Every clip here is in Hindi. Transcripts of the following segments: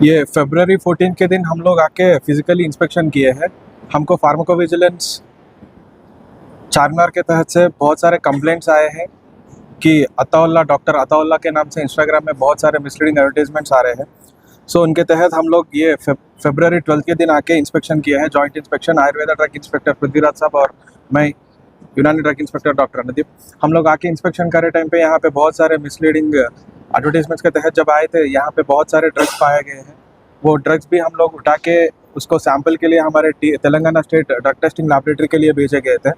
ये फरवरी 14 के दिन हम लोग आके फिजिकली इंस्पेक्शन किए हैं। हमको फार्माकोविजिलेंस चारमीनार के तहत से बहुत सारे कंप्लेंट्स आए हैं कि अताउल्ला डॉक्टर अताउल्ला के नाम से इंस्टाग्राम में बहुत सारे मिसलीडिंग एडवर्टीजमेंट्स आ रहे हैं। सो उनके तहत हम लोग ये फरवरी 12 के दिन आके इंस्पेक्शन किया है, joint inspection. Ayurveda drug inspector Prithviraj साहब और मैं यूनानी ड्रग इंस्पेक्टर डॉक्टर अनुदीप, हम लोग आके इंस्पेक्शन करे टाइम पे यहाँ पे बहुत सारे मिसलीडिंग एडवर्टीजमेंट्स के तहत जब आए थे, यहाँ पे बहुत सारे ड्रग्स पाए गए हैं। वो ड्रग्स भी हम लोग उठा के उसको सैंपल के लिए हमारे Telangana state drug testing laboratory के लिए भेजे गए थे।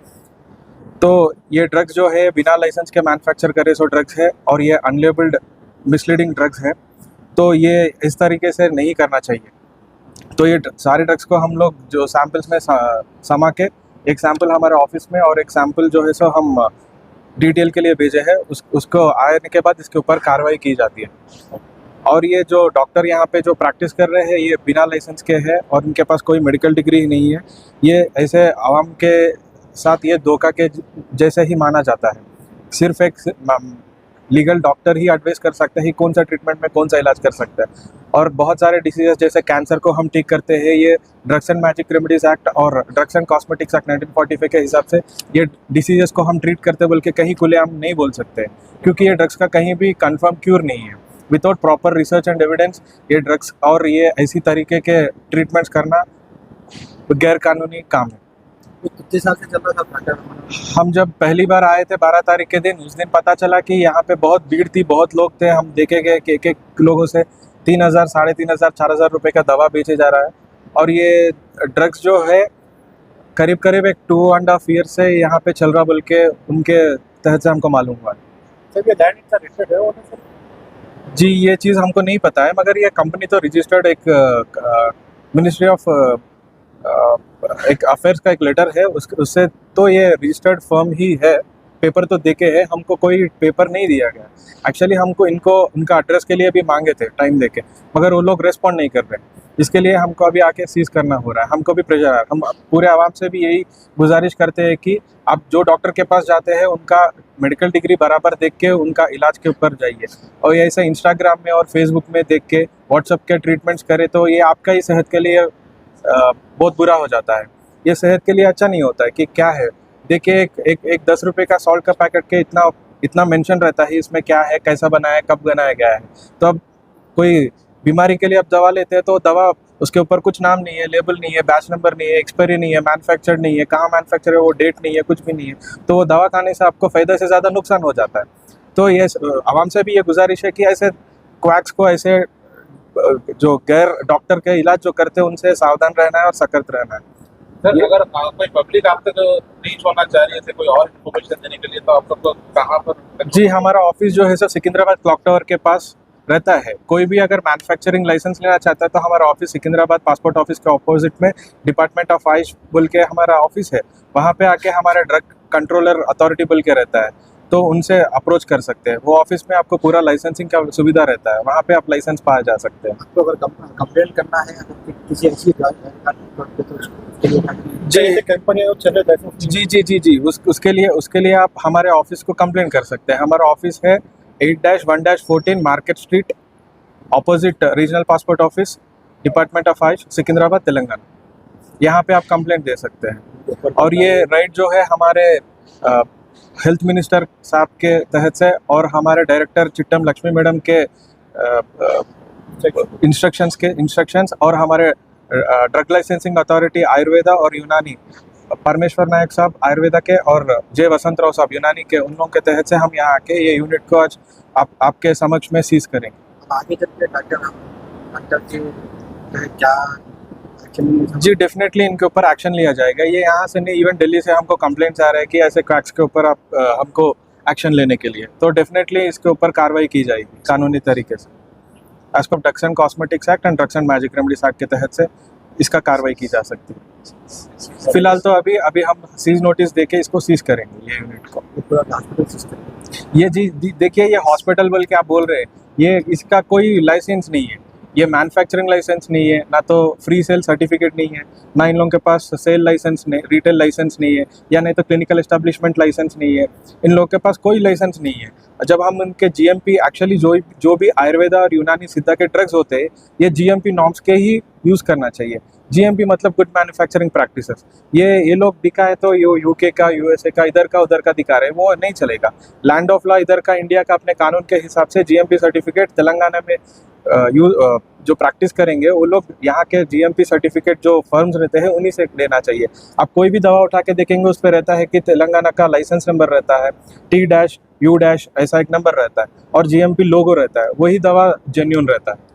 तो ये ड्रग्स जो है बिना लाइसेंस के मैन्युफैक्चर करे सो ड्रग्स है और ये अनलेबल्ड मिसलीडिंग ड्रग्स है। तो ये इस तरीके से नहीं करना चाहिए। तो ये सारे ड्रग्स को हम लोग जो सैंपल्स में समा के, एक सैंपल हमारे ऑफिस में और एक सैंपल जो है सो हम डिटेल के लिए भेजे हैं। उसको आने के बाद इसके ऊपर कार्रवाई की जाती है। और ये जो डॉक्टर यहाँ पे जो प्रैक्टिस कर रहे हैं ये बिना लाइसेंस के हैं और इनके पास कोई मेडिकल डिग्री ही नहीं है। ये ऐसे आवाम के साथ ये धोखा के जैसे ही माना जाता है। सिर्फ एक लीगल डॉक्टर ही एडवाइस कर सकता है कौन सा ट्रीटमेंट में कौन सा इलाज कर सकता है। और बहुत सारे डिसीजेस जैसे कैंसर को हम ठीक करते हैं, ये drugs and magic remedies act और ड्रग्स एंड कॉस्मेटिक्स एक्ट 1945 के हिसाब से ये डिसीजेस को हम ट्रीट करते बोल के कहीं खुलेआम नहीं बोल सकते, क्योंकि ये ड्रग्स का कहीं भी कंफर्म क्यूर नहीं है। Without proper research and evidence ये ड्रग्स और ये ऐसी तरीके के ट्रीटमेंट्स करना गैर कानूनी काम है। कितने साल से चल रहा था नाटक? हम जब पहली बार आए थे 12 तारीख के दिन, उस दिन पता चला कि यहाँ पे बहुत भीड़ थी, बहुत लोग थे। हम देखे गए कि एक एक लोगों से 3,000, 3,500, 4,000 रुपये का दवा बेचे जा रहा है। और ये ड्रग्स जो है करीब करीब एक 2.5 ईयर से यहाँ पे चल रहा बोल के उनके तहत से हमको मालूम हुआ। सर ये लैंड का रजिस्टर्ड है वो सर? जी ये चीज़ हमको नहीं पता है, मगर ये कंपनी तो रजिस्टर्ड एक मिनिस्ट्री ऑफ एक अफेयर्स का एक लेटर है, उससे तो ये रजिस्टर्ड फर्म ही है। पेपर तो देके है, हमको कोई पेपर नहीं दिया गया। एक्चुअली हमको इनको उनका एड्रेस के लिए भी मांगे थे टाइम देके, मगर वो लोग रेस्पॉन्ड नहीं कर रहे। इसके लिए हमको अभी आके सीज करना हो रहा है। हमको भी प्रेशर आ रहा है। हम पूरे आवाम से भी यही गुजारिश करते हैं कि आप जो डॉक्टर के पास जाते हैं उनका मेडिकल डिग्री बराबर देख के उनका इलाज के ऊपर जाइए। और ये ऐसे इंस्टाग्राम में और फेसबुक में देख के व्हाट्सएप के ट्रीटमेंट्स करे तो ये आपका ही सेहत के लिए बहुत बुरा हो जाता है। ये सेहत के लिए अच्छा नहीं होता है। कि क्या है, देखिए एक 10 रुपये का सॉल्ट का पैकेट के इतना मेंशन रहता है इसमें क्या है, कैसा बनाया है, कब बनाया गया है। तो अब कोई बीमारी के लिए आप दवा लेते हैं तो दवा उसके ऊपर कुछ नाम नहीं है, लेबल नहीं है, बैच नंबर नहीं है, एक्सपायरी नहीं है, मैन्युफैक्चर्ड नहीं है, कहाँ मैन्युफैक्चर है वो डेट नहीं है, कुछ भी नहीं है। तो वो दवा खाने से आपको फ़ायदा से ज़्यादा नुकसान हो जाता है। तो ये आवाम से भी ये गुजारिश है कि ऐसे क्वैक्स को, ऐसे जो गैर डॉक्टर के इलाज जो करते हैं उनसे सावधान रहना है और सतर्क रहना है। सर अगर कोई पब्लिक आप तक नहीं छोड़ना चाह रही है कोई और इन्फॉर्मेशन देने के लिए, तो आप सबको कहाँ पर? जी हमारा ऑफिस जो है सर सिकंदराबाद क्लॉक टावर के पास रहता है। कोई भी अगर मैन्युफैक्चरिंग लाइसेंस लेना चाहता है तो हमारा ऑफिस सिकंदराबाद पासपोर्ट ऑफिस के ऑपोजिट में डिपार्टमेंट ऑफ आयुष बोल के हमारा ऑफिस है। वहाँ पे आके हमारा ड्रग कंट्रोलर अथॉरिटी बोल के रहता है, तो उनसे अप्रोच कर सकते हैं। वो ऑफिस में आपको पूरा लाइसेंसिंग का सुविधा रहता है, वहाँ पे आप लाइसेंस पाया जा सकते हैं। आपको अगर कंप्लेंट करना है अगर किसी ऐसी जी कंपनी जी जी जी जी उसके लिए आप हमारे ऑफिस को कंप्लेंट कर सकते हैं। हमारा ऑफिस है 8-1-14 market street, opposite regional passport office, department of Ayush, Secunderabad, Telangana. यहाँ पे आप कंप्लेंट दे सकते हैं। और ये राइट जो है हमारे हेल्थ मिनिस्टर साहब के तहत से और हमारे डायरेक्टर चिट्टम लक्ष्मी मैडम के इंस्ट्रक्शंस और हमारे ड्रग लाइसेंसिंग अथॉरिटी आयुर्वेदा और यूनानी परमेश्वर नायक साहब आयुर्वेदा के और जय वसंत राव साहब यूनानी के, उन लोगों के तहत से हम यहाँ आके ये यूनिट को आज आपके समक्ष में सीज करेंगे। आगे चलते डॉक्टर क्या जी डेफिनेटली इनके ऊपर एक्शन लिया जाएगा। ये यहाँ से नहीं, इवन दिल्ली से हमको कंप्लेंट्स आ रहे हैं कि ऐसे क्रैक्स के ऊपर आप हमको एक्शन लेने के लिए, तो डेफिनेटली इसके ऊपर कार्रवाई की जाएगी कानूनी तरीके से। As per drugs and cosmetics act and drugs and magic remedies act के तहत से इसका कार्रवाई की जा सकती है। फिलहाल तो अभी हम सीज नोटिस देके इसको सीज करेंगे ये यूनिट को। हॉस्पिटल सिस्टम ये जी देखिए, ये हॉस्पिटल बोल के आप बोल रहे हैं, ये इसका कोई लाइसेंस नहीं है। ये मैन्युफैक्चरिंग लाइसेंस नहीं है, ना तो फ्री सेल सर्टिफिकेट नहीं है, ना इन लोगों के पास सेल लाइसेंस नहीं, रिटेल लाइसेंस नहीं है, या नहीं तो क्लिनिकल एस्टेब्लिशमेंट लाइसेंस नहीं है। इन लोगों के पास कोई लाइसेंस नहीं है। जब हम उनके जीएमपी एक्चुअली जो भी आयुर्वेदा और यूनानी सिद्धा के ड्रग्स होते हैं, ये जीएमपी नॉर्म्स के ही यूज़ करना चाहिए। जीएमपी मतलब गुड मैन्युफैक्चरिंग प्रैक्टिसेस। ये लोग दिखा है तो यूके का, यूएसए का, इधर का उधर का दिखा रहे हैं, वो नहीं चलेगा। लैंड ऑफ लॉ इधर का, इंडिया का अपने कानून के हिसाब से जीएमपी सर्टिफिकेट तेलंगाना में जो प्रैक्टिस करेंगे वो लोग यहाँ के जीएमपी सर्टिफिकेट जो फर्म्स रहते हैं उन्हीं से लेना चाहिए। आप कोई भी दवा उठा के देखेंगे उस पर रहता है कि तेलंगाना का लाइसेंस नंबर रहता है, T-U- ऐसा एक नंबर रहता है और जीएमपी लोगो रहता है, वही दवा जेन्यून रहता है।